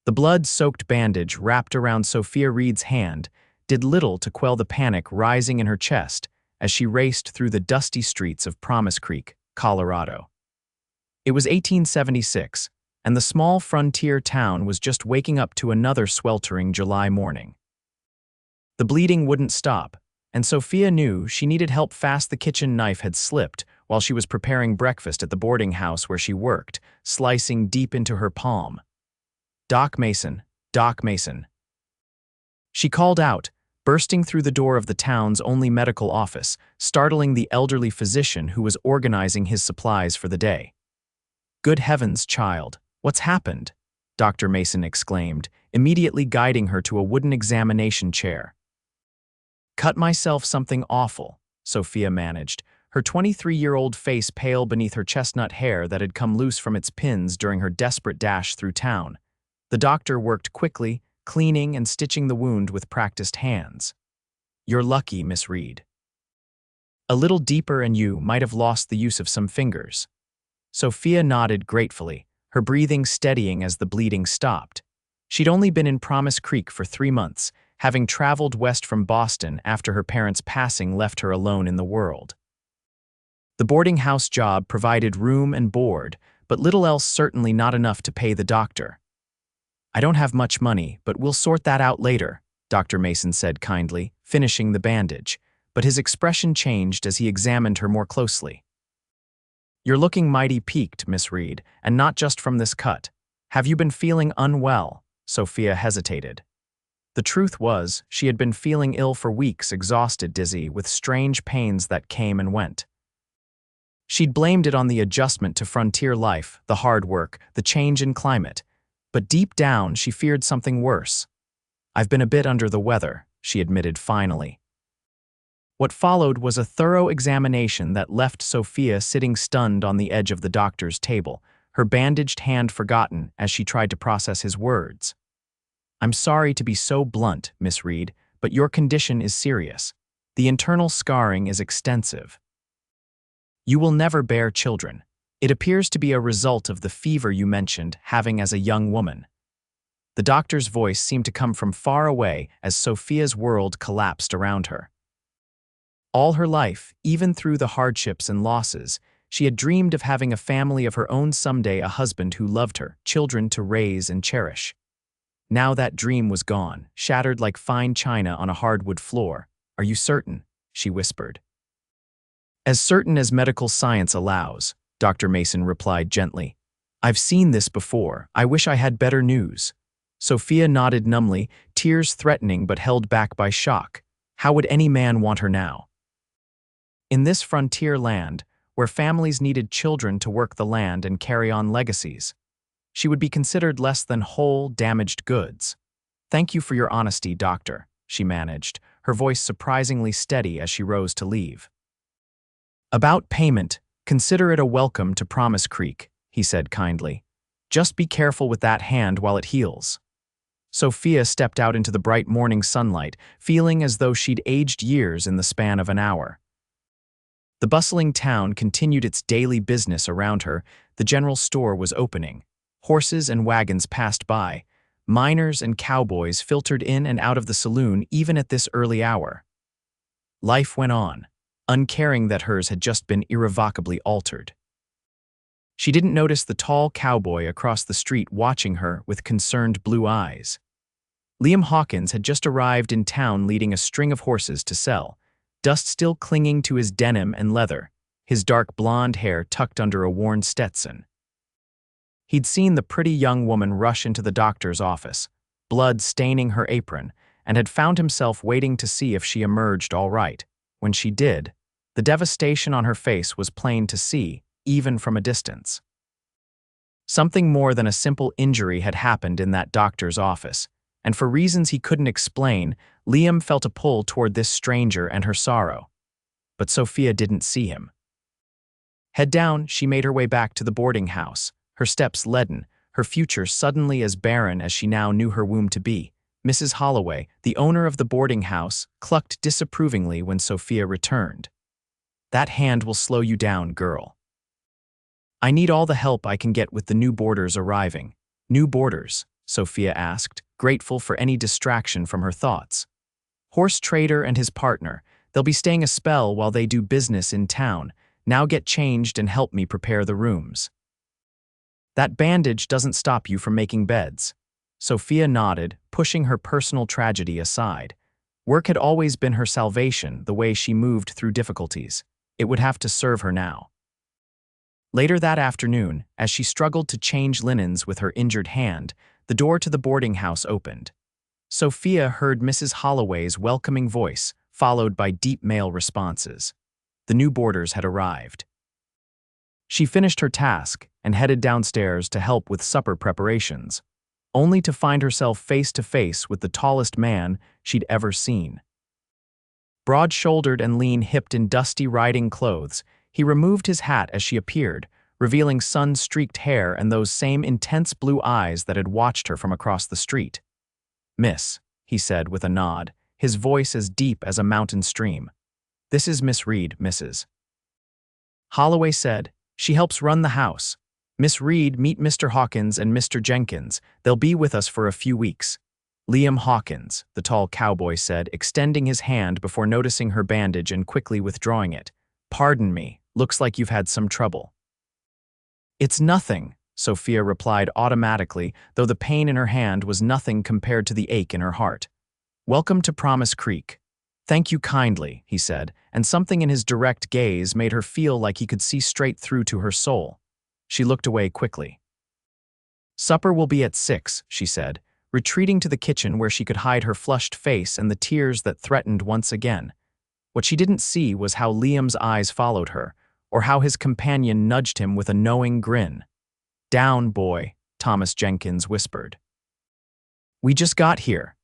The blood-soaked bandage wrapped around Sophia Reed's hand did little to quell the panic rising in her chest as she raced through the dusty streets of Promise Creek, Colorado. It was 1876, and the small frontier town was just waking up to another sweltering July morning. The bleeding wouldn't stop, and Sophia knew she needed help fast. The kitchen knife had slipped while she was preparing breakfast at the boarding house where she worked, slicing deep into her palm. "Doc Mason, Doc Mason." She called out, bursting through the door of the town's only medical office, startling the elderly physician who was organizing his supplies for the day. "Good heavens, child, what's happened?" Dr. Mason exclaimed, immediately guiding her to a wooden examination chair. "Cut myself something awful," Sophia managed, her 23-year-old face pale beneath her chestnut hair that had come loose from its pins during her desperate dash through town. The doctor worked quickly, cleaning and stitching the wound with practiced hands. "You're lucky, Miss Reed. A little deeper and you might have lost the use of some fingers." Sophia nodded gratefully, her breathing steadying as the bleeding stopped. She'd only been in Promise Creek for 3 months, having traveled west from Boston after her parents' passing left her alone in the world. The boarding house job provided room and board, but little else, certainly not enough to pay the doctor. "I don't have much money, but we'll sort that out later," Dr. Mason said kindly, finishing the bandage, but his expression changed as he examined her more closely. "You're looking mighty peaked, Miss Reed, and not just from this cut. Have you been feeling unwell?" Sophia hesitated. The truth was, she had been feeling ill for weeks, exhausted, dizzy, with strange pains that came and went. She'd blamed it on the adjustment to frontier life, the hard work, the change in climate. But deep down, she feared something worse. "I've been a bit under the weather," she admitted finally. What followed was a thorough examination that left Sophia sitting stunned on the edge of the doctor's table, her bandaged hand forgotten as she tried to process his words. "I'm sorry to be so blunt, Miss Reed, but your condition is serious. The internal scarring is extensive. You will never bear children. It appears to be a result of the fever you mentioned having as a young woman." The doctor's voice seemed to come from far away as Sophia's world collapsed around her. All her life, even through the hardships and losses, she had dreamed of having a family of her own someday, a husband who loved her, children to raise and cherish. Now that dream was gone, shattered like fine china on a hardwood floor. "Are you certain?" she whispered. "As certain as medical science allows," Dr. Mason replied gently. "I've seen this before. I wish I had better news." Sophia nodded numbly, tears threatening but held back by shock. How would any man want her now? In this frontier land, where families needed children to work the land and carry on legacies, she would be considered less than whole, damaged goods. "Thank you for your honesty, doctor," she managed, her voice surprisingly steady as she rose to leave. "About payment, consider it a welcome to Promise Creek," he said kindly. "Just be careful with that hand while it heals." Sophia stepped out into the bright morning sunlight, feeling as though she'd aged years in the span of an hour. The bustling town continued its daily business around her. The general store was opening. Horses and wagons passed by. Miners and cowboys filtered in and out of the saloon even at this early hour. Life went on, uncaring that hers had just been irrevocably altered. She didn't notice the tall cowboy across the street watching her with concerned blue eyes. Liam Hawkins had just arrived in town leading a string of horses to sell, dust still clinging to his denim and leather, his dark blonde hair tucked under a worn Stetson. He'd seen the pretty young woman rush into the doctor's office, blood staining her apron, and had found himself waiting to see if she emerged all right. When she did, the devastation on her face was plain to see, even from a distance. Something more than a simple injury had happened in that doctor's office, and for reasons he couldn't explain, Liam felt a pull toward this stranger and her sorrow. But Sophia didn't see him. Head down, she made her way back to the boarding house, her steps leaden, her future suddenly as barren as she now knew her womb to be. Mrs. Holloway, the owner of the boarding house, clucked disapprovingly when Sophia returned. "That hand will slow you down, girl. I need all the help I can get with the new boarders arriving." "New boarders," Sophia asked, grateful for any distraction from her thoughts. Horse trader and his partner. They'll be staying a spell while they do business in town. Now get changed and help me prepare the rooms. That bandage doesn't stop you from making beds. Sophia nodded, pushing her personal tragedy aside. Work had always been her salvation, the way she moved through difficulties. It would have to serve her now. Later that afternoon, as she struggled to change linens with her injured hand, the door to the boarding house opened. Sophia heard Mrs. Holloway's welcoming voice, followed by deep male responses. The new boarders had arrived. She finished her task and headed downstairs to help with supper preparations, only to find herself face to face with the tallest man she'd ever seen. Broad-shouldered and lean-hipped in dusty riding clothes, he removed his hat as she appeared, revealing sun-streaked hair and those same intense blue eyes that had watched her from across the street. "Miss," he said with a nod, his voice as deep as a mountain stream. "This is Miss Reed, Mrs." Holloway said, "She helps run the house. Miss Reed, meet Mr. Hawkins and Mr. Jenkins. They'll be with us for a few weeks." "Liam Hawkins," the tall cowboy said, extending his hand before noticing her bandage and quickly withdrawing it. "Pardon me, looks like you've had some trouble." "It's nothing," Sophia replied automatically, though the pain in her hand was nothing compared to the ache in her heart. "Welcome to Promise Creek." "Thank you kindly," he said, and something in his direct gaze made her feel like he could see straight through to her soul. She looked away quickly. "Supper will be at 6, she said, retreating to the kitchen where she could hide her flushed face and the tears that threatened once again. What she didn't see was how Liam's eyes followed her, or how his companion nudged him with a knowing grin. "Down, boy," Thomas Jenkins whispered. "We just got here."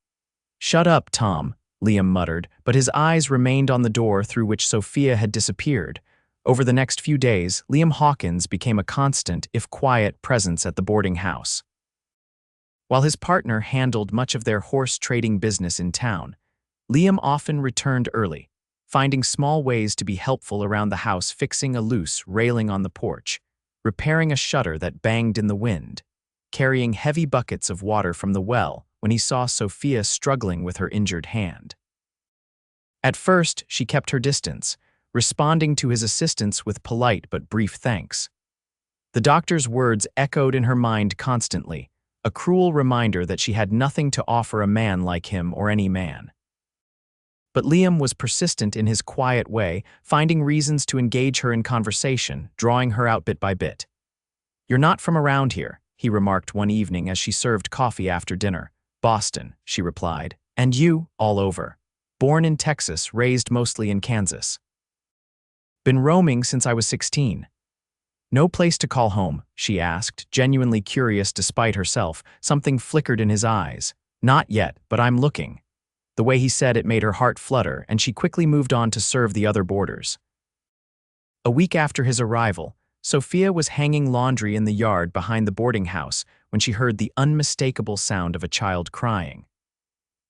"Shut up, Tom," Liam muttered, but his eyes remained on the door through which Sophia had disappeared. Over the next few days, Liam Hawkins became a constant, if quiet, presence at the boarding house. While his partner handled much of their horse trading business in town, Liam often returned early, finding small ways to be helpful around the house, fixing a loose railing on the porch, repairing a shutter that banged in the wind, carrying heavy buckets of water from the well when he saw Sophia struggling with her injured hand. At first, she kept her distance, responding to his assistance with polite but brief thanks. The doctor's words echoed in her mind constantly, a cruel reminder that she had nothing to offer a man like him or any man. But Liam was persistent in his quiet way, finding reasons to engage her in conversation, drawing her out bit by bit. "You're not from around here," he remarked one evening as she served coffee after dinner. "Boston," she replied. "And you?" "All over. Born in Texas, raised mostly in Kansas. Been roaming since I was 16. "No place to call home?" she asked, genuinely curious despite herself. Something flickered in his eyes. "Not yet, but I'm looking." The way he said it made her heart flutter, and she quickly moved on to serve the other boarders. A week after his arrival, Sophia was hanging laundry in the yard behind the boarding house when she heard the unmistakable sound of a child crying.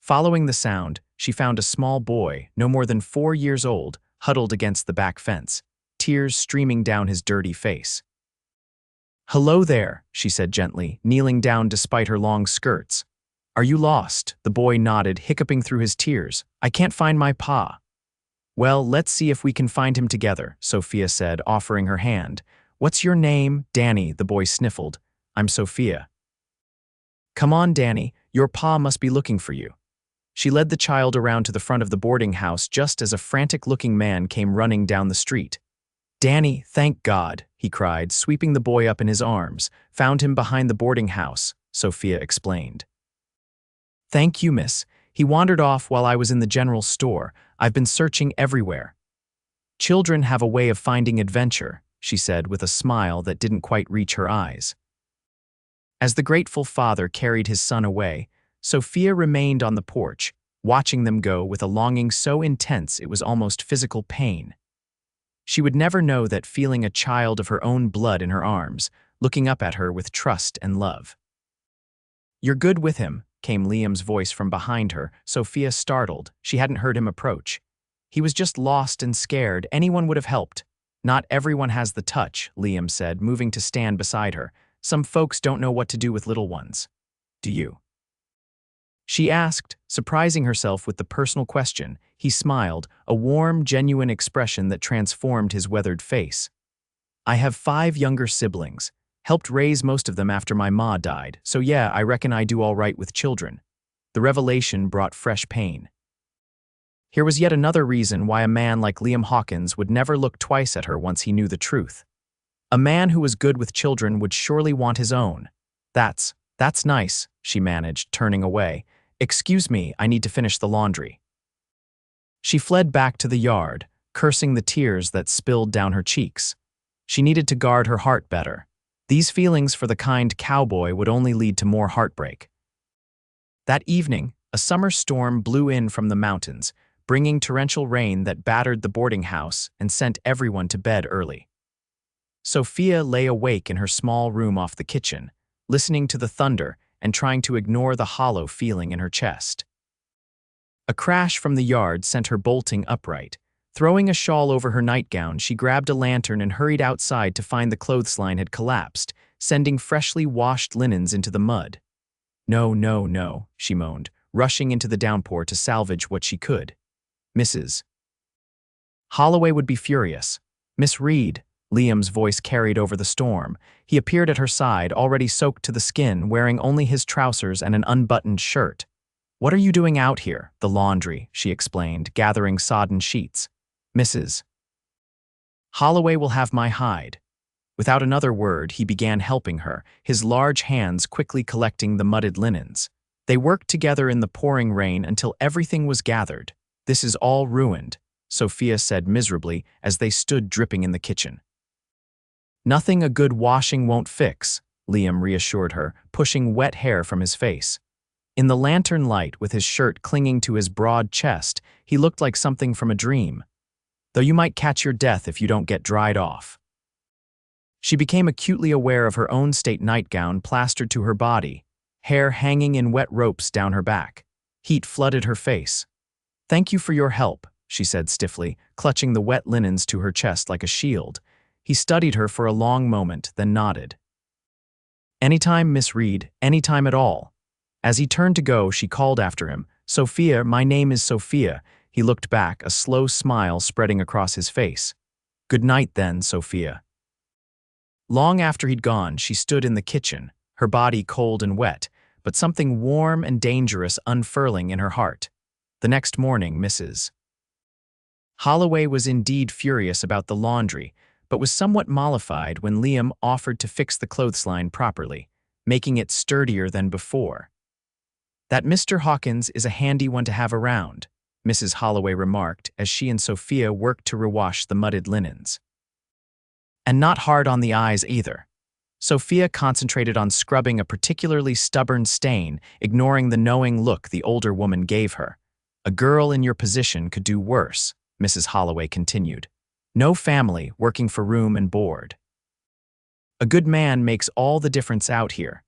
Following the sound, she found a small boy, no more than 4 years old, huddled against the back fence, tears streaming down his dirty face. "Hello there," she said gently, kneeling down despite her long skirts. "Are you lost?" The boy nodded, hiccuping through his tears. "I can't find my pa." "Well, let's see if we can find him together," Sophia said, offering her hand. "What's your name?" "Danny," the boy sniffled. "I'm Sophia." "Come on, Danny, your pa must be looking for you." She led the child around to the front of the boarding house just as a frantic-looking man came running down the street. "Danny, thank God," he cried, sweeping the boy up in his arms. "Found him behind the boarding house," Sophia explained. "Thank you, miss. He wandered off while I was in the general store. I've been searching everywhere." "Children have a way of finding adventure," she said with a smile that didn't quite reach her eyes. As the grateful father carried his son away, Sophia remained on the porch, watching them go with a longing so intense it was almost physical pain. She would never know that, feeling a child of her own blood in her arms, looking up at her with trust and love. "You're good with him," came Liam's voice from behind her. Sophia startled. She hadn't heard him approach. "He was just lost and scared. Anyone would have helped." "Not everyone has the touch," Liam said, moving to stand beside her. "Some folks don't know what to do with little ones." do you?" She asked, surprising herself with the personal question. He smiled, a warm, genuine expression that transformed his weathered face. "I have 5 younger siblings. Helped raise most of them after my ma died, so yeah, I reckon I do all right with children." The revelation brought fresh pain. Here was yet another reason why a man like Liam Hawkins would never look twice at her once he knew the truth. A man who was good with children would surely want his own. That's nice," she managed, turning away. "Excuse me, I need to finish the laundry." She fled back to the yard, cursing the tears that spilled down her cheeks. She needed to guard her heart better. These feelings for the kind cowboy would only lead to more heartbreak. That evening, a summer storm blew in from the mountains, bringing torrential rain that battered the boarding house and sent everyone to bed early. Sophia lay awake in her small room off the kitchen, listening to the thunder and trying to ignore the hollow feeling in her chest. A crash from the yard sent her bolting upright. Throwing a shawl over her nightgown, she grabbed a lantern and hurried outside to find the clothesline had collapsed, sending freshly washed linens into the mud. "No, no, no," she moaned, rushing into the downpour to salvage what she could. "Mrs. Holloway would be furious." "Miss Reed," Liam's voice carried over the storm. He appeared at her side, already soaked to the skin, wearing only his trousers and an unbuttoned shirt. "What are you doing out here?" "The laundry," she explained, gathering sodden sheets. "Mrs. Holloway will have my hide." Without another word, he began helping her, his large hands quickly collecting the mudded linens. They worked together in the pouring rain until everything was gathered. "This is all ruined," Sophia said miserably as they stood dripping in the kitchen. "Nothing a good washing won't fix," Liam reassured her, pushing wet hair from his face. In the lantern light, with his shirt clinging to his broad chest, he looked like something from a dream. "Though you might catch your death if you don't get dried off." She became acutely aware of her own state nightgown plastered to her body, hair hanging in wet ropes down her back. Heat flooded her face. "Thank you for your help," she said stiffly, clutching the wet linens to her chest like a shield. He studied her for a long moment, then nodded. "Anytime, Miss Reed, anytime at all." As he turned to go, she called after him, "Sophia, my name is Sophia." He looked back, a slow smile spreading across his face. "Good night then, Sophia." Long after he'd gone, she stood in the kitchen, her body cold and wet, but something warm and dangerous unfurling in her heart. The next morning, Mrs. Holloway was indeed furious about the laundry, but was somewhat mollified when Liam offered to fix the clothesline properly, making it sturdier than before. "That Mr. Hawkins is a handy one to have around," Mrs. Holloway remarked as she and Sophia worked to rewash the mudded linens. "And not hard on the eyes either." Sophia concentrated on scrubbing a particularly stubborn stain, ignoring the knowing look the older woman gave her. "A girl in your position could do worse," Mrs. Holloway continued. "No family, working for room and board. A good man makes all the difference out here."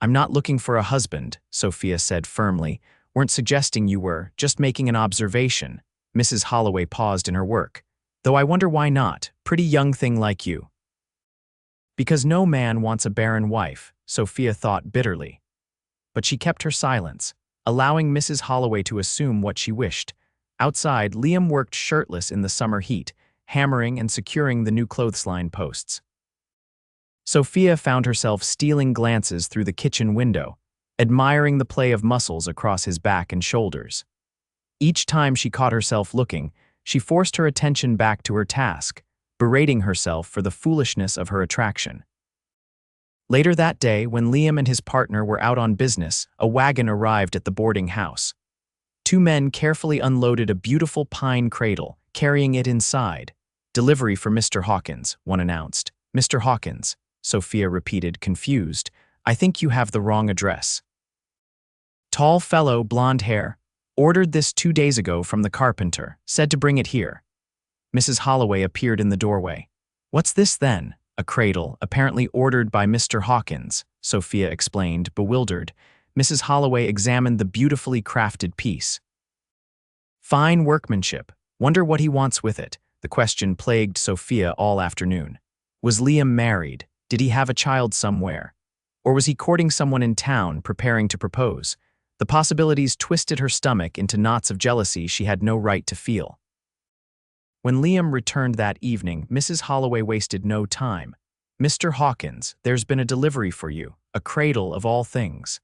"I'm not looking for a husband," Sophia said firmly. "Weren't suggesting you were, just making an observation." Mrs. Holloway paused in her work. "Though I wonder why not, pretty young thing like you." "Because no man wants a barren wife," Sophia thought bitterly. But she kept her silence, allowing Mrs. Holloway to assume what she wished. Outside, Liam worked shirtless in the summer heat, hammering and securing the new clothesline posts. Sophia found herself stealing glances through the kitchen window, admiring the play of muscles across his back and shoulders. Each time she caught herself looking, she forced her attention back to her task, berating herself for the foolishness of her attraction. Later that day, when Liam and his partner were out on business, a wagon arrived at the boarding house. 2 men carefully unloaded a beautiful pine cradle, carrying it inside. "Delivery for Mr. Hawkins," one announced. "Mr. Hawkins," Sophia repeated, confused. "I think you have the wrong address." "Tall fellow, blonde hair. Ordered this 2 days ago from the carpenter. Said to bring it here." Mrs. Holloway appeared in the doorway. "What's this then?" "A cradle, apparently ordered by Mr. Hawkins," Sophia explained, bewildered. Mrs. Holloway examined the beautifully crafted piece. "Fine workmanship. Wonder what he wants with it." The question plagued Sophia all afternoon. Was Liam married? Did he have a child somewhere? Or was he courting someone in town, preparing to propose? The possibilities twisted her stomach into knots of jealousy she had no right to feel. When Liam returned that evening, Mrs. Holloway wasted no time. "Mr. Hawkins, there's been a delivery for you, a cradle of all things."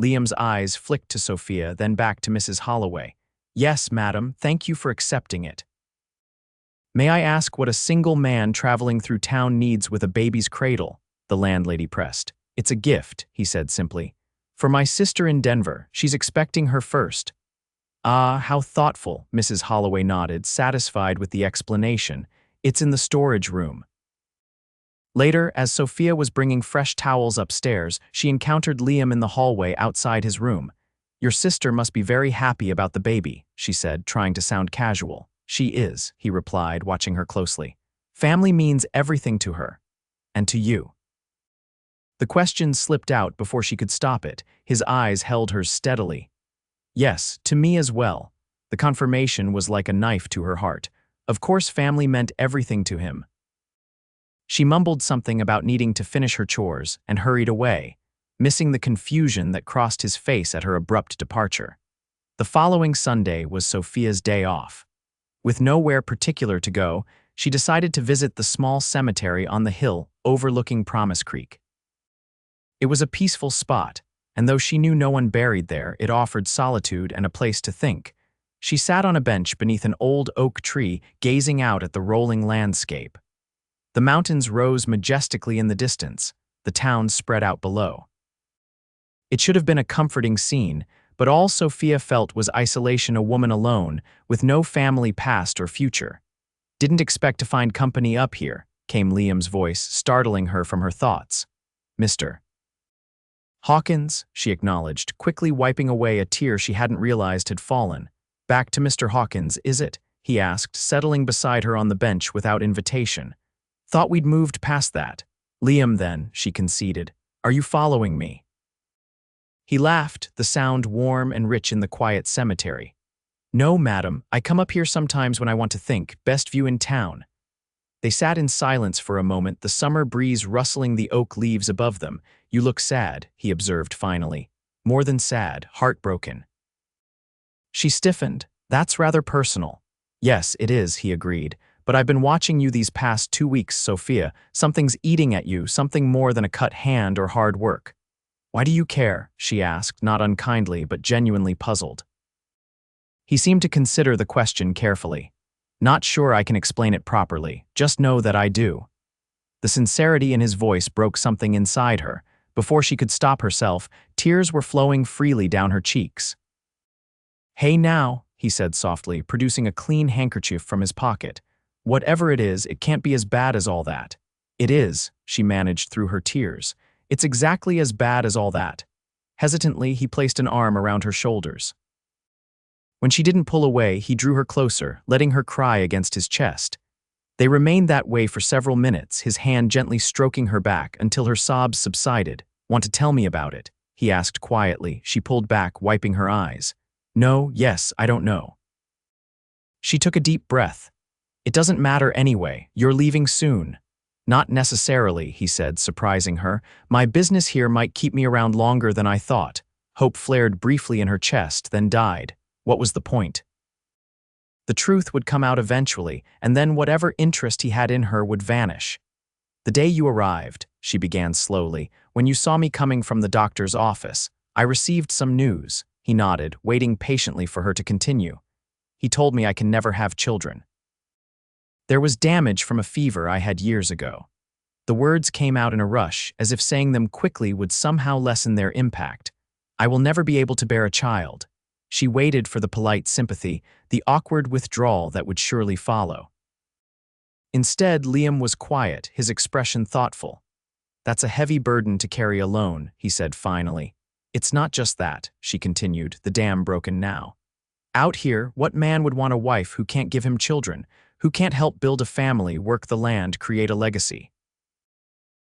Liam's eyes flicked to Sophia, then back to Mrs. Holloway. "Yes, madam, thank you for accepting it." "May I ask what a single man traveling through town needs with a baby's cradle?" the landlady pressed. "It's a gift," he said simply. "For my sister in Denver. She's expecting her first." "Ah, how thoughtful," Mrs. Holloway nodded, satisfied with the explanation. "It's in the storage room." Later, as Sophia was bringing fresh towels upstairs, she encountered Liam in the hallway outside his room. "Your sister must be very happy about the baby," she said, trying to sound casual. "She is," he replied, watching her closely. "Family means everything to her. And to you." The question slipped out before she could stop it. His eyes held hers steadily. "Yes, to me as well." The confirmation was like a knife to her heart. Of course family meant everything to him. She mumbled something about needing to finish her chores and hurried away, missing the confusion that crossed his face at her abrupt departure. The following Sunday was Sophia's day off. With nowhere particular to go, she decided to visit the small cemetery on the hill overlooking Promise Creek. It was a peaceful spot, and though she knew no one buried there, it offered solitude and a place to think. She sat on a bench beneath an old oak tree, gazing out at the rolling landscape. The mountains rose majestically in the distance, the town spread out below. It should have been a comforting scene, but all Sophia felt was isolation, a woman alone, with no family past or future. "Didn't expect to find company up here," came Liam's voice, startling her from her thoughts. "Mr. Hawkins," she acknowledged, quickly wiping away a tear she hadn't realized had fallen. "Back to Mr. Hawkins, is it?" he asked, settling beside her on the bench without invitation. "Thought we'd moved past that." "Liam, then," she conceded. "Are you following me?" He laughed, the sound warm and rich in the quiet cemetery. "No, madam, I come up here sometimes when I want to think. Best view in town." They sat in silence for a moment, the summer breeze rustling the oak leaves above them. "You look sad," he observed finally. "More than sad, heartbroken." She stiffened. "That's rather personal." "Yes, it is," he agreed. "But I've been watching you these past 2 weeks, Sophia. Something's eating at you, something more than a cut hand or hard work." "Why do you care?" she asked, not unkindly but genuinely puzzled. He seemed to consider the question carefully. "Not sure I can explain it properly. Just know that I do." The sincerity in his voice broke something inside her. Before she could stop herself, tears were flowing freely down her cheeks. "Hey now," he said softly, producing a clean handkerchief from his pocket. "Whatever it is, it can't be as bad as all that." "It is," she managed through her tears. "It's exactly as bad as all that." Hesitantly, he placed an arm around her shoulders. When she didn't pull away, he drew her closer, letting her cry against his chest. They remained that way for several minutes, his hand gently stroking her back until her sobs subsided. "Want to tell me about it?" he asked quietly. She pulled back, wiping her eyes. "No, yes, I don't know." She took a deep breath. "It doesn't matter anyway. You're leaving soon." "Not necessarily," he said, surprising her. "My business here might keep me around longer than I thought." Hope flared briefly in her chest, then died. What was the point? The truth would come out eventually, and then whatever interest he had in her would vanish. "The day you arrived," she began slowly, "when you saw me coming from the doctor's office, I received some news." He nodded, waiting patiently for her to continue. "He told me I can never have children. There was damage from a fever I had years ago." The words came out in a rush, as if saying them quickly would somehow lessen their impact. "I will never be able to bear a child." She waited for the polite sympathy, the awkward withdrawal that would surely follow. Instead, Liam was quiet, his expression thoughtful. "That's a heavy burden to carry alone," he said finally. "It's not just that," she continued, the dam broken now. "Out here, what man would want a wife who can't give him children, who can't help build a family, work the land, create a legacy?"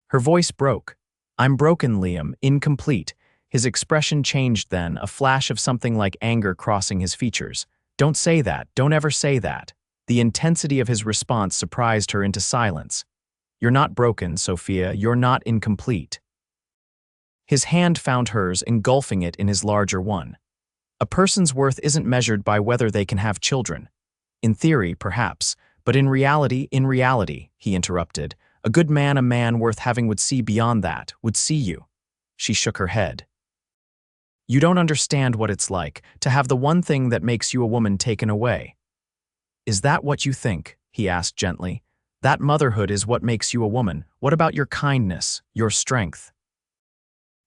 Her voice broke. "I'm broken, Liam, incomplete." His expression changed then, a flash of something like anger crossing his features. "Don't say that, don't ever say that." The intensity of his response surprised her into silence. "You're not broken, Sophia, you're not incomplete." His hand found hers, engulfing it in his larger one. A person's worth isn't measured by whether they can have children. In theory, perhaps, but in reality, he interrupted, a good man, a man worth having would see beyond that, would see you. She shook her head. You don't understand what it's like to have the one thing that makes you a woman taken away. Is that what you think? He asked gently. That motherhood is what makes you a woman. What about your kindness, your strength?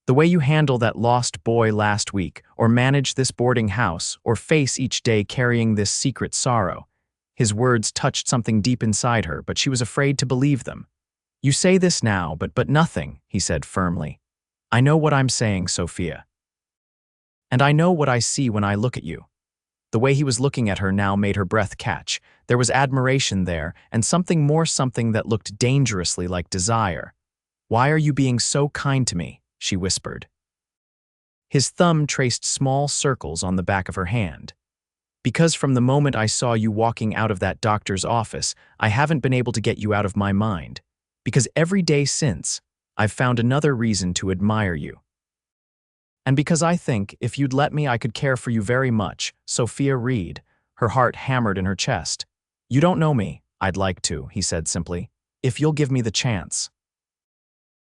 The way you handle that lost boy last week, or manage this boarding house, or face each day carrying this secret sorrow. His words touched something deep inside her, but she was afraid to believe them. You say this now, but nothing, he said firmly. I know what I'm saying, Sophia. And I know what I see when I look at you. The way he was looking at her now made her breath catch. There was admiration there, and something more, something that looked dangerously like desire. Why are you being so kind to me? She whispered. His thumb traced small circles on the back of her hand. Because from the moment I saw you walking out of that doctor's office, I haven't been able to get you out of my mind. Because every day since, I've found another reason to admire you. And because I think, if you'd let me, I could care for you very much, Sophia Reed, her heart hammered in her chest. You don't know me. I'd like to, he said simply, if you'll give me the chance.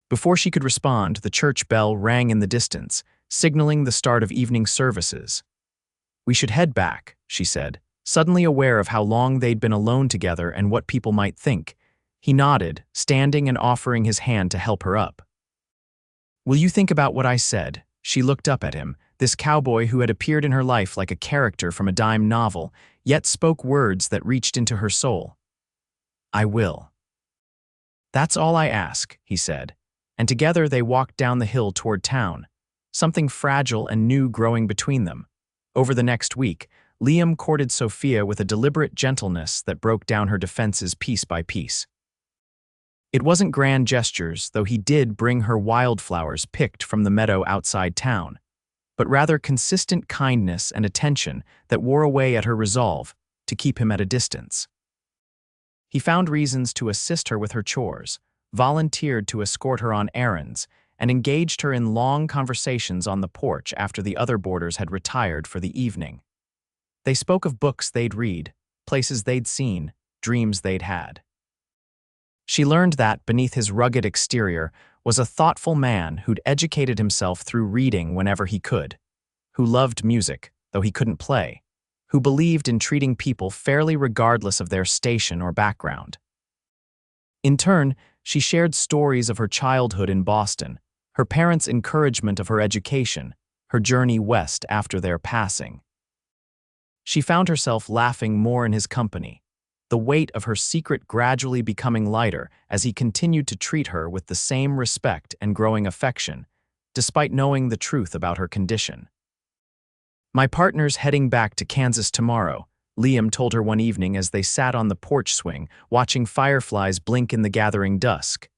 Before she could respond, the church bell rang in the distance, signaling the start of evening services. We should head back, she said, suddenly aware of how long they'd been alone together and what people might think. He nodded, standing and offering his hand to help her up. Will you think about what I said? She looked up at him, this cowboy who had appeared in her life like a character from a dime novel, yet spoke words that reached into her soul. I will. That's all I ask, he said, and together they walked down the hill toward town, something fragile and new growing between them. Over the next week, Liam courted Sophia with a deliberate gentleness that broke down her defenses piece by piece. It wasn't grand gestures, though he did bring her wildflowers picked from the meadow outside town, but rather consistent kindness and attention that wore away at her resolve to keep him at a distance. He found reasons to assist her with her chores, volunteered to escort her on errands, and engaged her in long conversations on the porch after the other boarders had retired for the evening. They spoke of books they'd read, places they'd seen, dreams they'd had. She learned that, beneath his rugged exterior, was a thoughtful man who'd educated himself through reading whenever he could, who loved music, though he couldn't play, who believed in treating people fairly regardless of their station or background. In turn, she shared stories of her childhood in Boston, her parents' encouragement of her education, her journey west after their passing. She found herself laughing more in his company, the weight of her secret gradually becoming lighter as he continued to treat her with the same respect and growing affection, despite knowing the truth about her condition. My partner's heading back to Kansas tomorrow, Liam told her one evening as they sat on the porch swing, watching fireflies blink in the gathering dusk.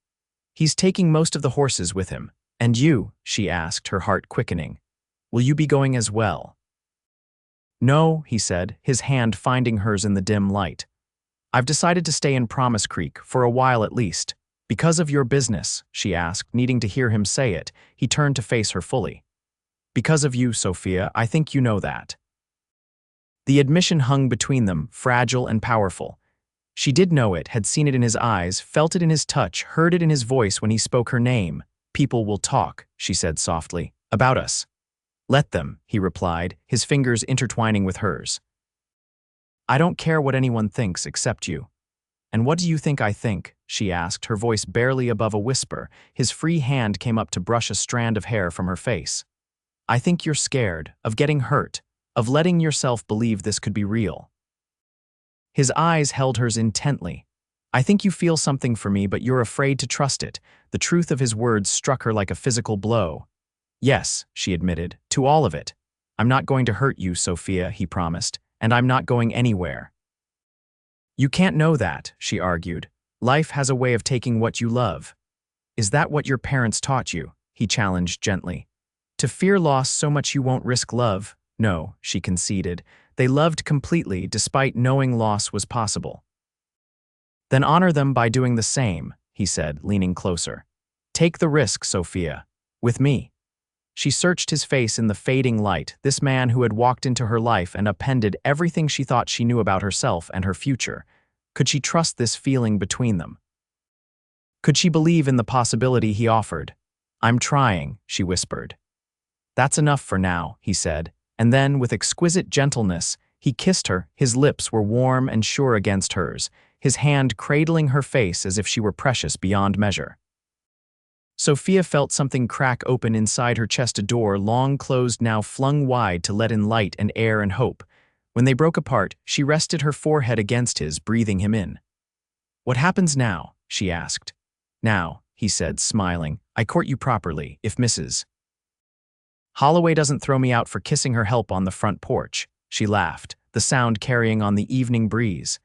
He's taking most of the horses with him. And you, she asked, her heart quickening, will you be going as well? No, he said, his hand finding hers in the dim light. I've decided to stay in Promise Creek, for a while at least. Because of your business, she asked, needing to hear him say it. He turned to face her fully. Because of you, Sophia, I think you know that. The admission hung between them, fragile and powerful. She did know it, had seen it in his eyes, felt it in his touch, heard it in his voice when he spoke her name. People will talk, she said softly, about us. Let them, he replied, his fingers intertwining with hers. I don't care what anyone thinks except you. And what do you think I think? She asked, her voice barely above a whisper. His free hand came up to brush a strand of hair from her face. I think you're scared, of getting hurt, of letting yourself believe this could be real. His eyes held hers intently. I think you feel something for me, but you're afraid to trust it. The truth of his words struck her like a physical blow. Yes, she admitted, to all of it. I'm not going to hurt you, Sophia, he promised, and I'm not going anywhere. You can't know that, she argued. Life has a way of taking what you love. Is that what your parents taught you? He challenged gently. To fear loss so much you won't risk love? No, she conceded. They loved completely despite knowing loss was possible. Then honor them by doing the same, he said, leaning closer. Take the risk, Sophia. With me. She searched his face in the fading light, this man who had walked into her life and upended everything she thought she knew about herself and her future. Could she trust this feeling between them? Could she believe in the possibility he offered? "I'm trying," she whispered. "That's enough for now," he said, and then, with exquisite gentleness, he kissed her. His lips were warm and sure against hers, his hand cradling her face as if she were precious beyond measure. Sophia felt something crack open inside her chest, a door long closed now flung wide to let in light and air and hope. When they broke apart, she rested her forehead against his, breathing him in. "What happens now?" she asked. "Now," he said, smiling, "I court you properly, if Mrs. Holloway doesn't throw me out for kissing her help on the front porch." She laughed, the sound carrying on the evening breeze.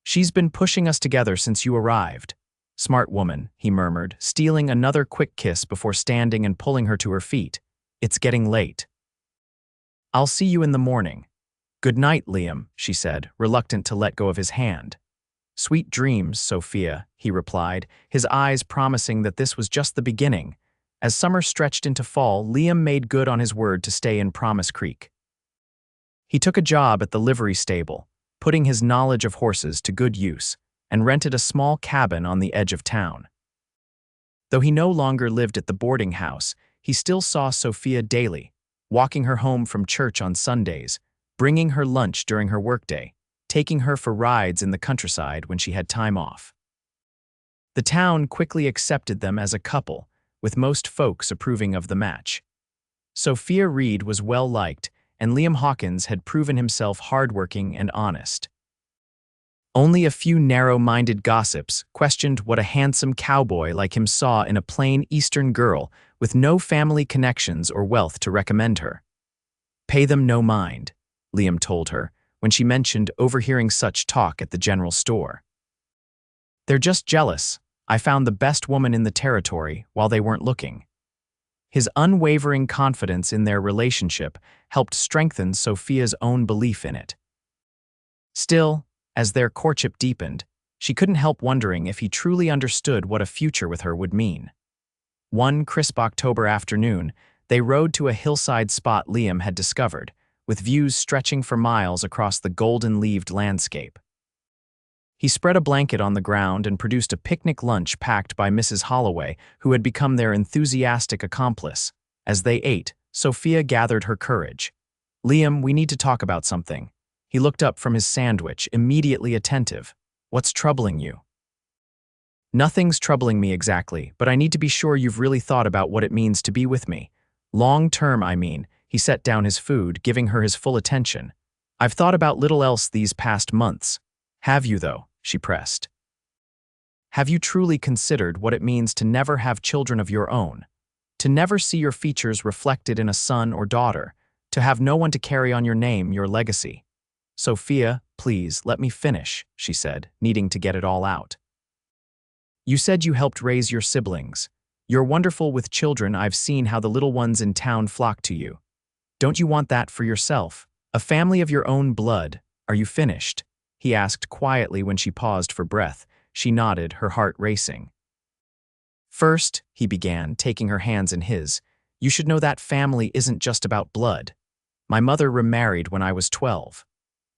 "She's been pushing us together since you arrived." "Smart woman," he murmured, stealing another quick kiss before standing and pulling her to her feet. "It's getting late. I'll see you in the morning." "Good night, Liam," she said, reluctant to let go of his hand. "Sweet dreams, Sophia," he replied, his eyes promising that this was just the beginning. As summer stretched into fall, Liam made good on his word to stay in Promise Creek. He took a job at the livery stable, putting his knowledge of horses to good use, and rented a small cabin on the edge of town. Though he no longer lived at the boarding house, he still saw Sophia daily, walking her home from church on Sundays, bringing her lunch during her workday, taking her for rides in the countryside when she had time off. The town quickly accepted them as a couple, with most folks approving of the match. Sophia Reed was well-liked, and Liam Hawkins had proven himself hardworking and honest. Only a few narrow-minded gossips questioned what a handsome cowboy like him saw in a plain Eastern girl with no family connections or wealth to recommend her. "Pay them no mind," Liam told her, when she mentioned overhearing such talk at the general store. "They're just jealous. I found the best woman in the territory while they weren't looking." His unwavering confidence in their relationship helped strengthen Sophia's own belief in it. Still, as their courtship deepened, she couldn't help wondering if he truly understood what a future with her would mean. One crisp October afternoon, they rode to a hillside spot Liam had discovered, with views stretching for miles across the golden-leaved landscape. He spread a blanket on the ground and produced a picnic lunch packed by Mrs. Holloway, who had become their enthusiastic accomplice. As they ate, Sophia gathered her courage. "Liam, we need to talk about something." He looked up from his sandwich, immediately attentive. "What's troubling you?" "Nothing's troubling me exactly, but I need to be sure you've really thought about what it means to be with me. Long term, I mean." He set down his food, giving her his full attention. "I've thought about little else these past months." "Have you, though?" she pressed. "Have you truly considered what it means to never have children of your own? To never see your features reflected in a son or daughter? To have no one to carry on your name, your legacy?" "Sophia, please, let me finish," she said, needing to get it all out. "You said you helped raise your siblings. You're wonderful with children. I've seen how the little ones in town flock to you. Don't you want that for yourself? A family of your own blood? Are you finished?" he asked quietly when she paused for breath. She nodded, her heart racing. "First," he began, taking her hands in his, "you should know that family isn't just about blood. My mother remarried when I was 12.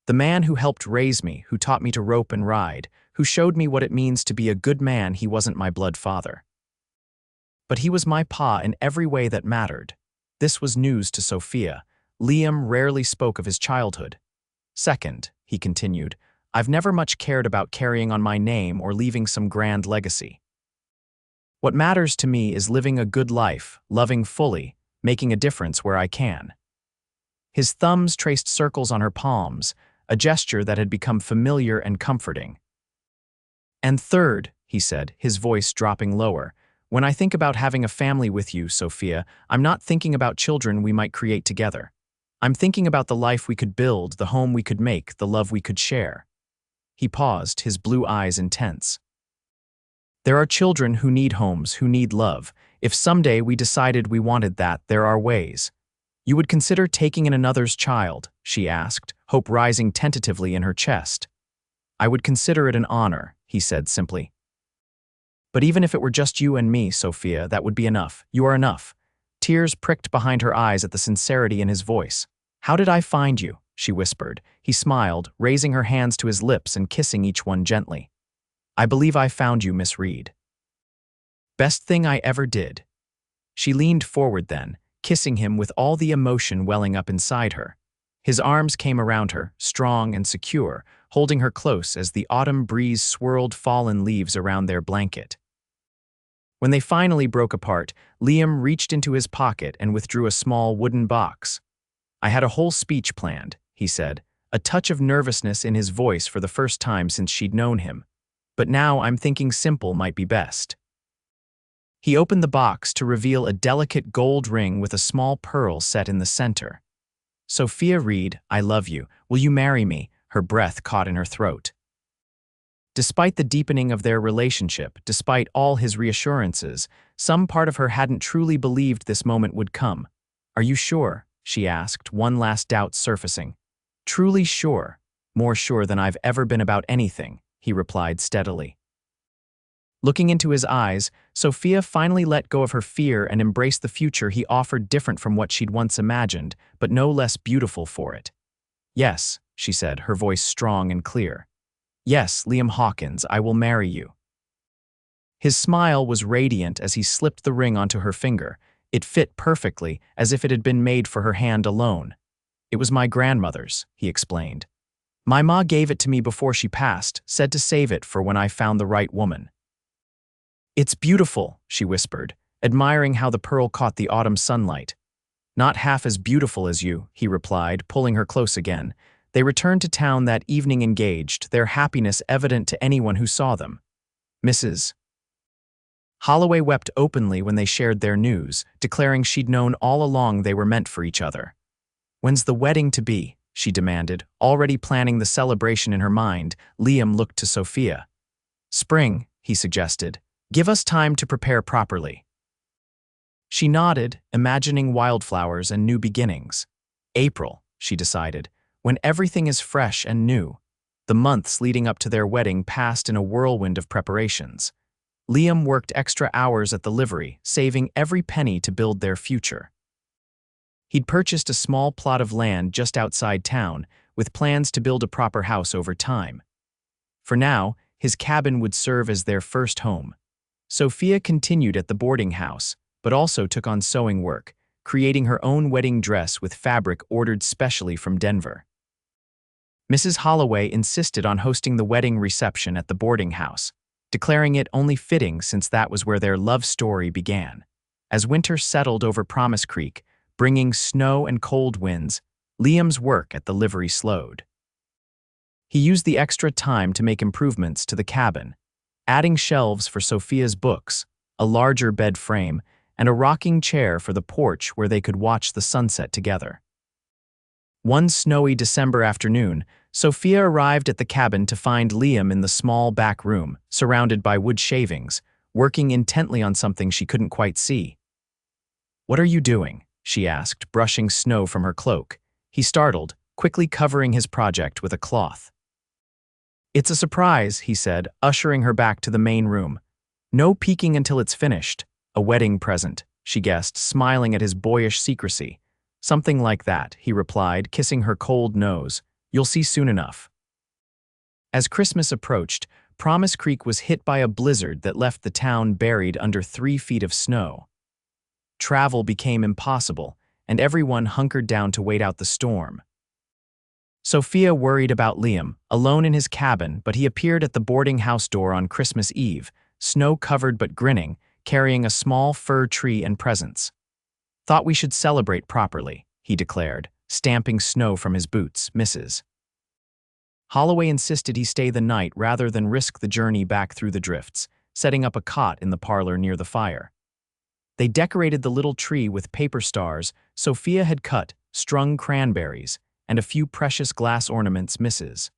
The man who helped raise me, who taught me to rope and ride, who showed me what it means to be a good man, he wasn't my blood father. But he was my pa in every way that mattered." This was news to Sophia. Liam rarely spoke of his childhood. "Second," he continued, "I've never much cared about carrying on my name or leaving some grand legacy. What matters to me is living a good life, loving fully, making a difference where I can." His thumbs traced circles on her palms, a gesture that had become familiar and comforting. "And third," he said, his voice dropping lower, "when I think about having a family with you, Sophia, I'm not thinking about children we might create together. I'm thinking about the life we could build, the home we could make, the love we could share." He paused, his blue eyes intense. "There are children who need homes, who need love. If someday we decided we wanted that, there are ways. You would consider taking in another's child?" she asked, hope rising tentatively in her chest. "I would consider it an honor," he said simply. "But even if it were just you and me, Sophia, that would be enough. You are enough. Tears pricked behind her eyes at the sincerity in his voice. "How did I find you?" she whispered. He smiled, raising her hands to his lips and kissing each one gently. "I believe I found you, Miss Reed. Best thing I ever did." She leaned forward then, kissing him with all the emotion welling up inside her. His arms came around her, strong and secure, holding her close as the autumn breeze swirled fallen leaves around their blanket. When they finally broke apart, Liam reached into his pocket and withdrew a small wooden box. "I had a whole speech planned," he said, a touch of nervousness in his voice for the first time since she'd known him. "But now I'm thinking simple might be best." He opened the box to reveal a delicate gold ring with a small pearl set in the center. "Sophia Reed, I love you. Will you marry me?" Her breath caught in her throat. Despite the deepening of their relationship, despite all his reassurances, some part of her hadn't truly believed this moment would come. "Are you sure?" she asked, one last doubt surfacing. "Truly sure. More sure than I've ever been about anything," he replied steadily. Looking into his eyes, Sophia finally let go of her fear and embraced the future he offered, different from what she'd once imagined, but no less beautiful for it. "Yes," she said, her voice strong and clear. "Yes, Liam Hawkins, I will marry you." His smile was radiant as he slipped the ring onto her finger. It fit perfectly, as if it had been made for her hand alone. "It was my grandmother's," he explained. "My ma gave it to me before she passed, said to save it for when I found the right woman." "It's beautiful," she whispered, admiring how the pearl caught the autumn sunlight. "Not half as beautiful as you," he replied, pulling her close again. They returned to town that evening engaged, their happiness evident to anyone who saw them. Mrs. Holloway wept openly when they shared their news, declaring she'd known all along they were meant for each other. "When's the wedding to be?" she demanded, already planning the celebration in her mind. Liam looked to Sophia. "Spring," he suggested. "Give us time to prepare properly." She nodded, imagining wildflowers and new beginnings. "April," she decided, "when everything is fresh and new." The months leading up to their wedding passed in a whirlwind of preparations. Liam worked extra hours at the livery, saving every penny to build their future. He'd purchased a small plot of land just outside town, with plans to build a proper house over time. For now, his cabin would serve as their first home. Sophia continued at the boarding house, but also took on sewing work, creating her own wedding dress with fabric ordered specially from Denver. Mrs. Holloway insisted on hosting the wedding reception at the boarding house, declaring it only fitting since that was where their love story began. As winter settled over Promise Creek, bringing snow and cold winds, Liam's work at the livery slowed. He used the extra time to make improvements to the cabin, adding shelves for Sophia's books, a larger bed frame, and a rocking chair for the porch where they could watch the sunset together. One snowy December afternoon, Sophia arrived at the cabin to find Liam in the small back room, surrounded by wood shavings, working intently on something she couldn't quite see. "What are you doing?" she asked, brushing snow from her cloak. He startled, quickly covering his project with a cloth. "It's a surprise," he said, ushering her back to the main room. "No peeking until it's finished. A wedding present," she guessed, smiling at his boyish secrecy. "Something like that," he replied, kissing her cold nose. "You'll see soon enough." As Christmas approached, Promise Creek was hit by a blizzard that left the town buried under 3 feet of snow. Travel became impossible, and everyone hunkered down to wait out the storm. Sophia worried about Liam, alone in his cabin, but he appeared at the boarding house door on Christmas Eve, snow-covered but grinning, carrying a small fir tree and presents. "Thought we should celebrate properly," he declared, stamping snow from his boots. Mrs. Holloway insisted he stay the night rather than risk the journey back through the drifts, setting up a cot in the parlor near the fire. They decorated the little tree with paper stars Sophia had cut, strung cranberries, and a few precious glass ornaments Mrs.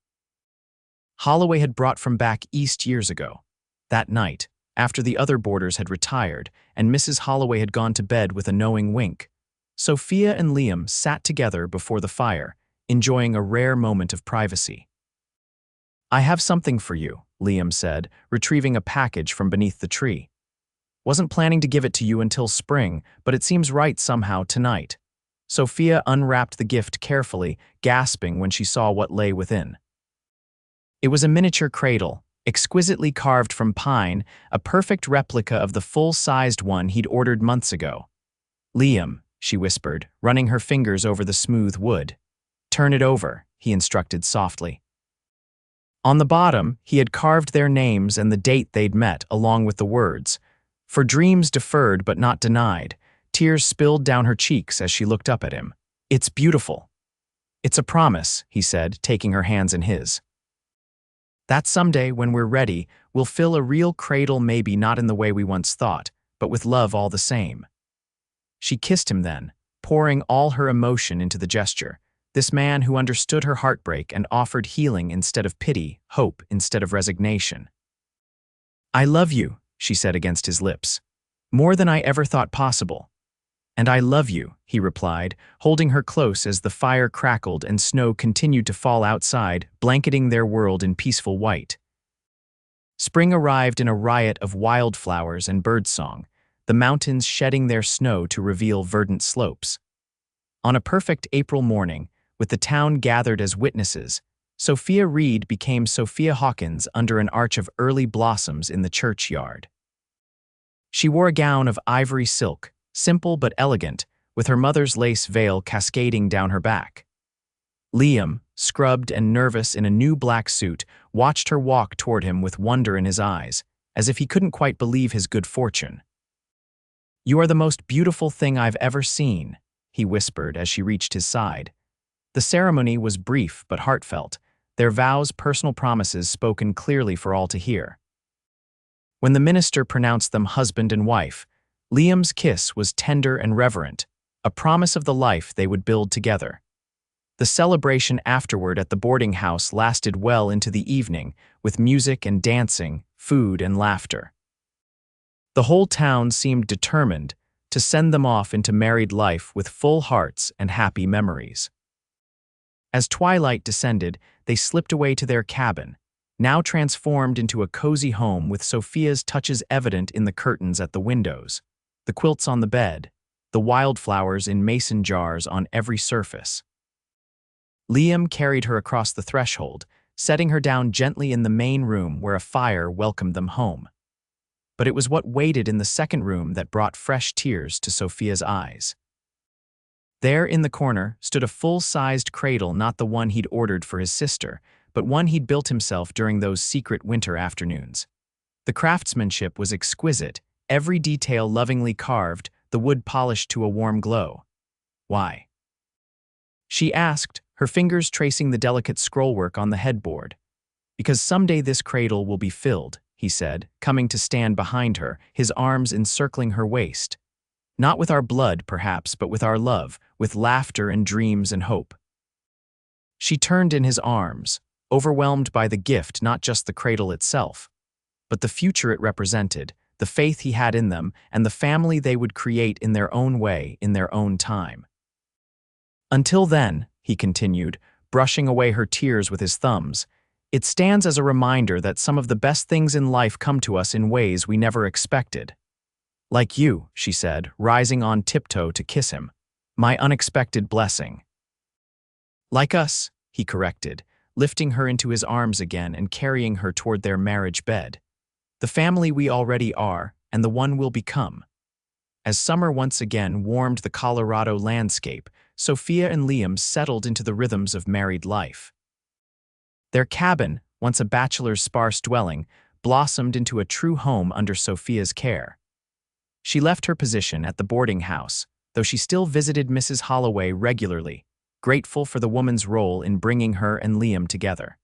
Holloway had brought from back east years ago. That night, after the other boarders had retired and Mrs. Holloway had gone to bed with a knowing wink, Sophia and Liam sat together before the fire, enjoying a rare moment of privacy. "I have something for you," Liam said, retrieving a package from beneath the tree. Wasn't planning to give it to you until spring, but it seems right somehow tonight." Sophia unwrapped the gift carefully, gasping when she saw what lay within. It was a miniature cradle, exquisitely carved from pine, a perfect replica of the full-sized one he'd ordered months ago. "Liam," she whispered, running her fingers over the smooth wood. "Turn it over," he instructed softly. On the bottom, he had carved their names and the date they'd met, along with the words, "For dreams deferred but not denied." Tears spilled down her cheeks as she looked up at him. "It's beautiful." "It's a promise," he said, taking her hands in his. "That someday, when we're ready, we'll fill a real cradle, maybe not in the way we once thought, but with love all the same." She kissed him then, pouring all her emotion into the gesture. This man who understood her heartbreak and offered healing instead of pity, hope instead of resignation. "I love you," she said against his lips. "More than I ever thought possible." "And I love you," he replied, holding her close as the fire crackled and snow continued to fall outside, blanketing their world in peaceful white. Spring arrived in a riot of wildflowers and birdsong, the mountains shedding their snow to reveal verdant slopes. On a perfect April morning, with the town gathered as witnesses, Sophia Reed became Sophia Hawkins under an arch of early blossoms in the churchyard. She wore a gown of ivory silk, simple but elegant, with her mother's lace veil cascading down her back. Liam, scrubbed and nervous in a new black suit, watched her walk toward him with wonder in his eyes, as if he couldn't quite believe his good fortune. "You are the most beautiful thing I've ever seen," he whispered as she reached his side. The ceremony was brief but heartfelt, their vows personal promises spoken clearly for all to hear. When the minister pronounced them husband and wife, Liam's kiss was tender and reverent, a promise of the life they would build together. The celebration afterward at the boarding house lasted well into the evening, with music and dancing, food and laughter. The whole town seemed determined to send them off into married life with full hearts and happy memories. As twilight descended, they slipped away to their cabin, now transformed into a cozy home with Sophia's touches evident in the curtains at the windows, the quilts on the bed, the wildflowers in mason jars on every surface. Liam carried her across the threshold, setting her down gently in the main room where a fire welcomed them home. But it was what waited in the second room that brought fresh tears to Sophia's eyes. There in the corner stood a full-sized cradle, not the one he'd ordered for his sister, but one he'd built himself during those secret winter afternoons. The craftsmanship was exquisite, every detail lovingly carved, the wood polished to a warm glow. "Why?" she asked, her fingers tracing the delicate scrollwork on the headboard. "Because someday this cradle will be filled," he said, coming to stand behind her, his arms encircling her waist. "Not with our blood, perhaps, but with our love, with laughter and dreams and hope." She turned in his arms, overwhelmed by the gift, not just the cradle itself, but the future it represented, the faith he had in them, and the family they would create in their own way, in their own time. "Until then," he continued, brushing away her tears with his thumbs, "it stands as a reminder that some of the best things in life come to us in ways we never expected." "Like you," she said, rising on tiptoe to kiss him. "My unexpected blessing." "Like us," he corrected, lifting her into his arms again and carrying her toward their marriage bed. "The family we already are, and the one we'll become." As summer once again warmed the Colorado landscape, Sophia and Liam settled into the rhythms of married life. Their cabin, once a bachelor's sparse dwelling, blossomed into a true home under Sophia's care. She left her position at the boarding house, though she still visited Mrs. Holloway regularly, grateful for the woman's role in bringing her and Liam together.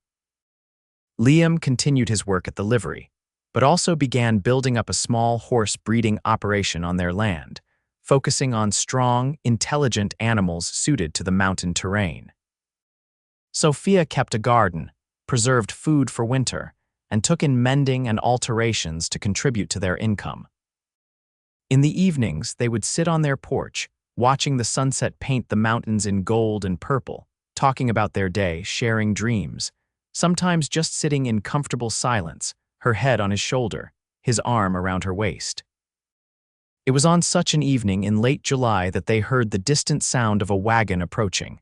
Liam continued his work at the livery, but also began building up a small horse breeding operation on their land, focusing on strong, intelligent animals suited to the mountain terrain. Sophia kept a garden, preserved food for winter, and took in mending and alterations to contribute to their income. In the evenings, they would sit on their porch, watching the sunset paint the mountains in gold and purple, talking about their day, sharing dreams, sometimes just sitting in comfortable silence, her head on his shoulder, his arm around her waist. It was on such an evening in late July that they heard the distant sound of a wagon approaching.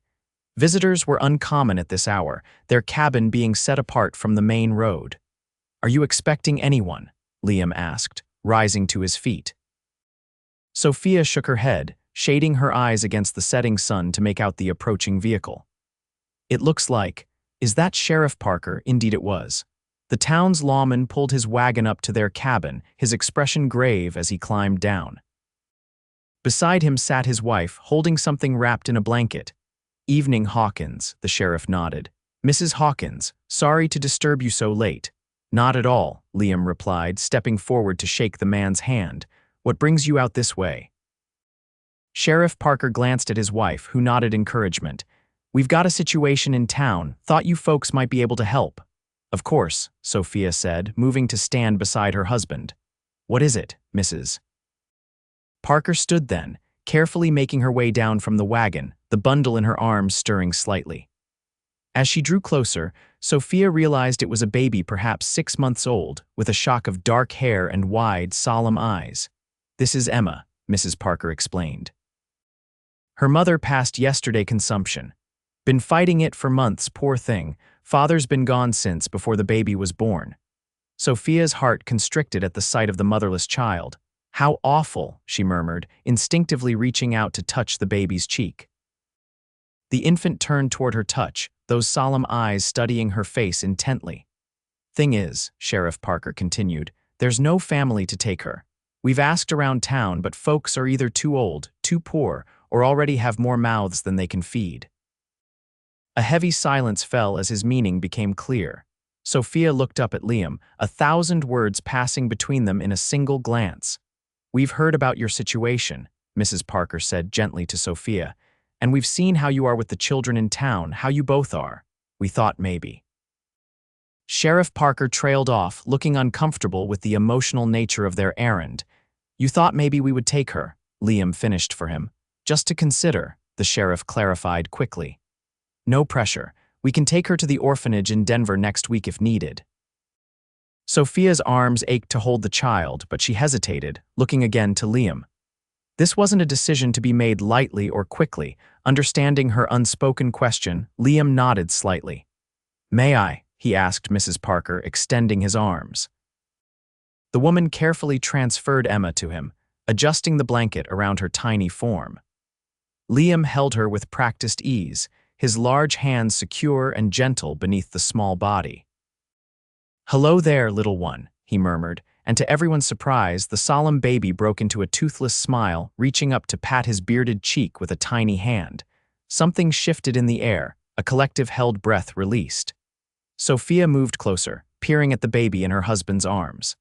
Visitors were uncommon at this hour, their cabin being set apart from the main road. "Are you expecting anyone?" Liam asked, rising to his feet. Sophia shook her head, shading her eyes against the setting sun to make out the approaching vehicle. "It looks like, is that Sheriff Parker?" Indeed it was. The town's lawman pulled his wagon up to their cabin, his expression grave as he climbed down. Beside him sat his wife, holding something wrapped in a blanket. "Evening, Hawkins," the sheriff nodded. "Mrs. Hawkins, sorry to disturb you so late." "Not at all," Liam replied, stepping forward to shake the man's hand. "What brings you out this way?" Sheriff Parker glanced at his wife, who nodded encouragement. "We've got a situation in town. Thought you folks might be able to help." "Of course," Sophia said, moving to stand beside her husband. "What is it, Mrs.?" Parker stood then, carefully making her way down from the wagon, the bundle in her arms stirring slightly. As she drew closer, Sophia realized it was a baby perhaps 6 months old, with a shock of dark hair and wide, solemn eyes. "This is Emma," Mrs. Parker explained. "Her mother passed yesterday consumption. Been fighting it for months, poor thing. Father's been gone since before the baby was born." Sophia's heart constricted at the sight of the motherless child. "How awful," she murmured, instinctively reaching out to touch the baby's cheek. The infant turned toward her touch, those solemn eyes studying her face intently. "Thing is," Sheriff Parker continued, "there's no family to take her. We've asked around town, but folks are either too old, too poor, or already have more mouths than they can feed." A heavy silence fell as his meaning became clear. Sophia looked up at Liam, 1,000 words passing between them in a single glance. "We've heard about your situation," Mrs. Parker said gently to Sophia, "and we've seen how you are with the children in town, how you both are. We thought maybe." Sheriff Parker trailed off, looking uncomfortable with the emotional nature of their errand. "You thought maybe we would take her," Liam finished for him. "Just to consider," the sheriff clarified quickly. "No pressure. We can take her to the orphanage in Denver next week if needed." Sophia's arms ached to hold the child, but she hesitated, looking again to Liam. This wasn't a decision to be made lightly or quickly. Understanding her unspoken question, Liam nodded slightly. "May I?" he asked Mrs. Parker, extending his arms. The woman carefully transferred Emma to him, adjusting the blanket around her tiny form. Liam held her with practiced ease, his large hands secure and gentle beneath the small body. "Hello there, little one," he murmured, and to everyone's surprise, the solemn baby broke into a toothless smile, reaching up to pat his bearded cheek with a tiny hand. Something shifted in the air, a collective held breath released. Sophia moved closer, peering at the baby in her husband's arms.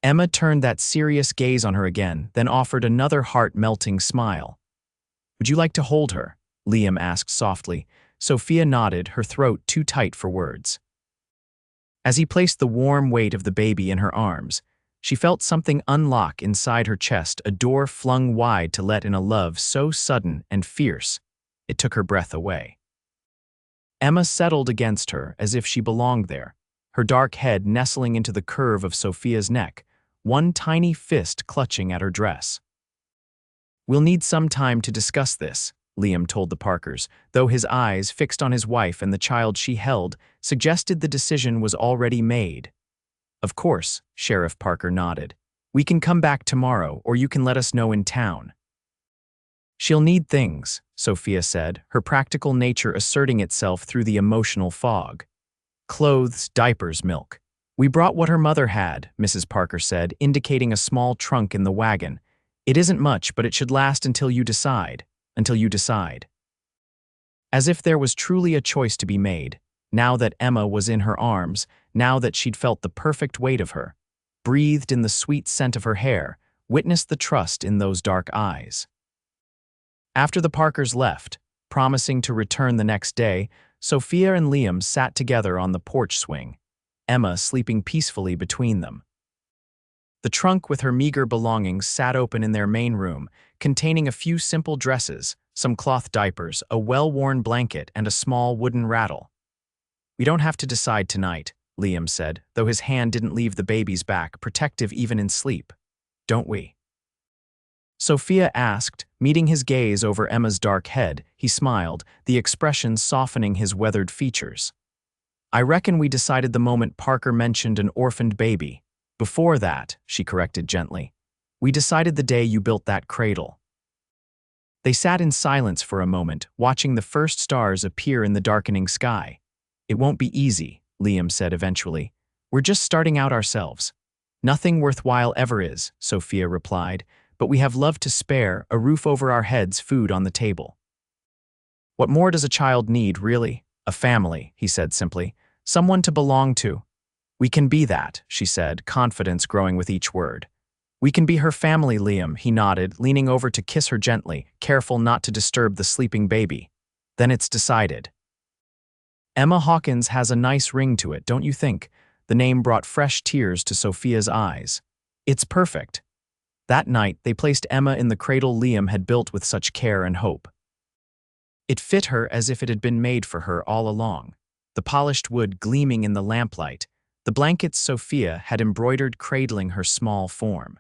Emma turned that serious gaze on her again, then offered another heart-melting smile. "Would you like to hold her?" Liam asked softly. Sophia nodded, her throat too tight for words. As he placed the warm weight of the baby in her arms, she felt something unlock inside her chest, a door flung wide to let in a love so sudden and fierce, it took her breath away. Emma settled against her as if she belonged there, her dark head nestling into the curve of Sophia's neck, one tiny fist clutching at her dress. "We'll need some time to discuss this," Liam told the Parkers, though his eyes, fixed on his wife and the child she held, suggested the decision was already made. "Of course," Sheriff Parker nodded. "We can come back tomorrow, or you can let us know in town." "She'll need things," Sophia said, her practical nature asserting itself through the emotional fog. "Clothes, diapers, milk." "We brought what her mother had," Mrs. Parker said, indicating a small trunk in the wagon. "It isn't much, but it should last until you decide. Until you decide." As if there was truly a choice to be made, now that Emma was in her arms, now that she'd felt the perfect weight of her, breathed in the sweet scent of her hair, witnessed the trust in those dark eyes. After the Parkers left, promising to return the next day, Sophia and Liam sat together on the porch swing, Emma sleeping peacefully between them. The trunk with her meager belongings sat open in their main room, containing a few simple dresses, some cloth diapers, a well-worn blanket, and a small wooden rattle. "We don't have to decide tonight," Liam said, though his hand didn't leave the baby's back, protective even in sleep. "Don't we?" Sophia asked, meeting his gaze over Emma's dark head. He smiled, the expression softening his weathered features. I reckon we decided the moment Parker mentioned an orphaned baby. Before that, she corrected gently. We decided the day you built that cradle. They sat in silence for a moment, watching the first stars appear in the darkening sky. It won't be easy, Liam said eventually. We're just starting out ourselves. Nothing worthwhile ever is, Sophia replied, but we have love to spare, a roof over our heads, food on the table. What more does a child need, really? A family, he said simply. Someone to belong to. We can be that, she said, confidence growing with each word. We can be her family, Liam, he nodded, leaning over to kiss her gently, careful not to disturb the sleeping baby. Then it's decided. Emma Hawkins has a nice ring to it, don't you think? The name brought fresh tears to Sophia's eyes. It's perfect. That night, they placed Emma in the cradle Liam had built with such care and hope. It fit her as if it had been made for her all along, the polished wood gleaming in the lamplight, the blankets Sophia had embroidered cradling her small form.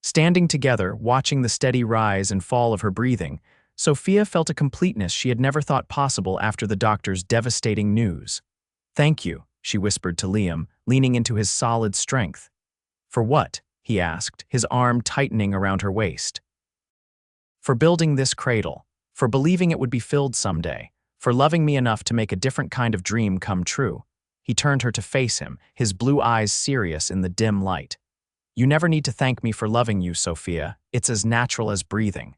Standing together, watching the steady rise and fall of her breathing, Sophia felt a completeness she had never thought possible after the doctor's devastating news. Thank you, she whispered to Liam, leaning into his solid strength. For what? He asked, his arm tightening around her waist. For building this cradle, for believing it would be filled someday, for loving me enough to make a different kind of dream come true. He turned her to face him, his blue eyes serious in the dim light. You never need to thank me for loving you, Sophia. It's as natural as breathing.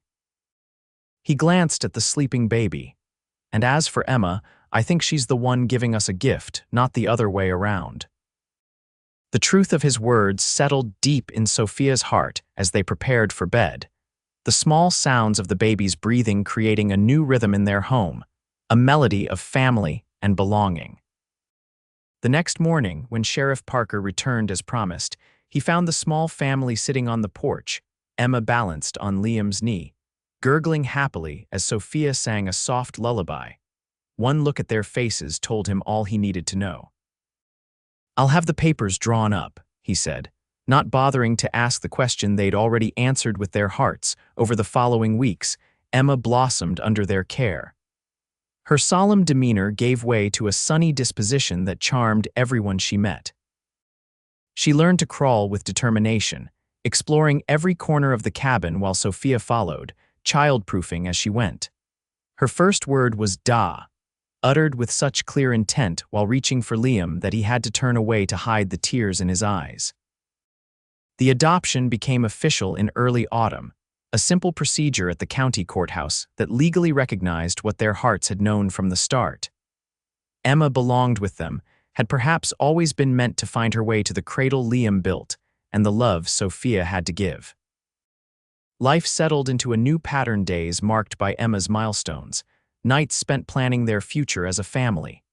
He glanced at the sleeping baby. And as for Emma, I think she's the one giving us a gift, not the other way around. The truth of his words settled deep in Sophia's heart as they prepared for bed, the small sounds of the baby's breathing creating a new rhythm in their home, a melody of family and belonging. The next morning, when Sheriff Parker returned as promised, he found the small family sitting on the porch, Emma balanced on Liam's knee, gurgling happily as Sophia sang a soft lullaby. One look at their faces told him all he needed to know. I'll have the papers drawn up, he said, not bothering to ask the question they'd already answered with their hearts. Over the following weeks, Emma blossomed under their care. Her solemn demeanor gave way to a sunny disposition that charmed everyone she met. She learned to crawl with determination, exploring every corner of the cabin while Sophia followed, child-proofing as she went. Her first word was "da," uttered with such clear intent while reaching for Liam that he had to turn away to hide the tears in his eyes. The adoption became official in early autumn, a simple procedure at the county courthouse that legally recognized what their hearts had known from the start. Emma belonged with them, had perhaps always been meant to find her way to the cradle Liam built and the love Sophia had to give. Life settled into a new pattern, days marked by Emma's milestones, nights spent planning their future as a family.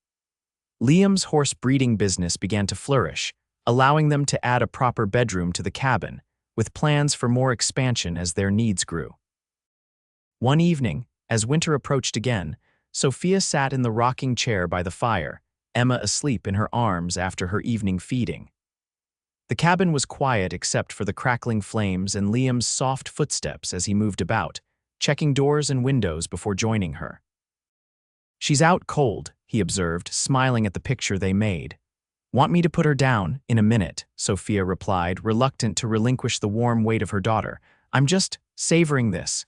Liam's horse breeding business began to flourish, allowing them to add a proper bedroom to the cabin, with plans for more expansion as their needs grew. One evening, as winter approached again, Sophia sat in the rocking chair by the fire, Emma asleep in her arms after her evening feeding. The cabin was quiet except for the crackling flames and Liam's soft footsteps as he moved about, checking doors and windows before joining her. She's out cold, he observed, smiling at the picture they made. Want me to put her down? In a minute, Sophia replied, reluctant to relinquish the warm weight of her daughter. I'm just savoring this.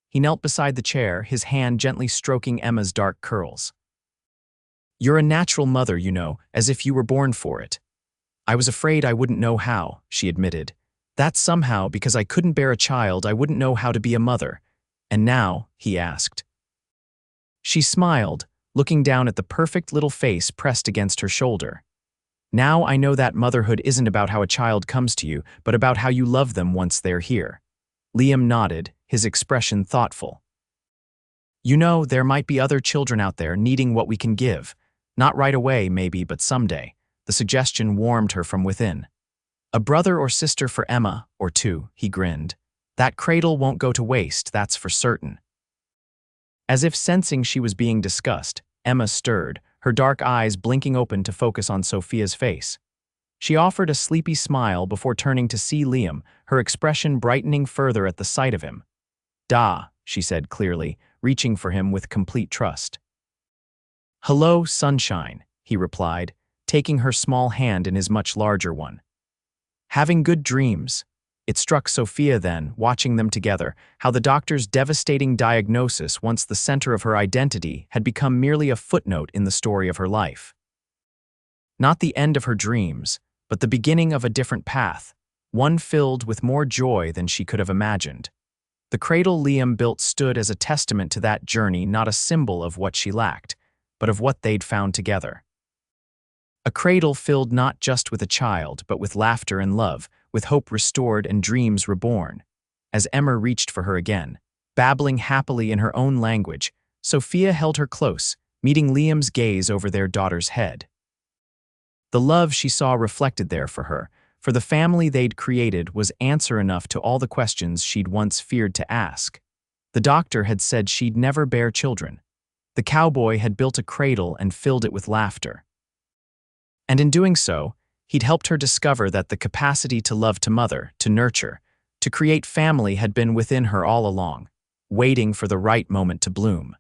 He knelt beside the chair, his hand gently stroking Emma's dark curls. You're a natural mother, you know, as if you were born for it. I was afraid I wouldn't know how, she admitted. That somehow, because I couldn't bear a child, I wouldn't know how to be a mother. And now, he asked. She smiled, looking down at the perfect little face pressed against her shoulder. Now I know that motherhood isn't about how a child comes to you, but about how you love them once they're here. Liam nodded, his expression thoughtful. You know, there might be other children out there needing what we can give. Not right away, maybe, but someday. The suggestion warmed her from within. A brother or sister for Emma, or two, he grinned. That cradle won't go to waste, that's for certain. As if sensing she was being discussed, Emma stirred, her dark eyes blinking open to focus on Sophia's face. She offered a sleepy smile before turning to see Liam, her expression brightening further at the sight of him. "Da," she said clearly, reaching for him with complete trust. "Hello, sunshine," he replied, taking her small hand in his much larger one. "Having good dreams." It struck Sophia then, watching them together, how the doctor's devastating diagnosis, once the center of her identity, had become merely a footnote in the story of her life. Not the end of her dreams, but the beginning of a different path, one filled with more joy than she could have imagined. The cradle Liam built stood as a testament to that journey, not a symbol of what she lacked, but of what they'd found together. A cradle filled not just with a child, but with laughter and love, with hope restored and dreams reborn. As Emma reached for her again, babbling happily in her own language, Sophia held her close, meeting Liam's gaze over their daughter's head. The love she saw reflected there for her, for the family they'd created, was answer enough to all the questions she'd once feared to ask. The doctor had said she'd never bear children. The cowboy had built a cradle and filled it with laughter. And in doing so, he'd helped her discover that the capacity to love, to mother, to nurture, to create family had been within her all along, waiting for the right moment to bloom.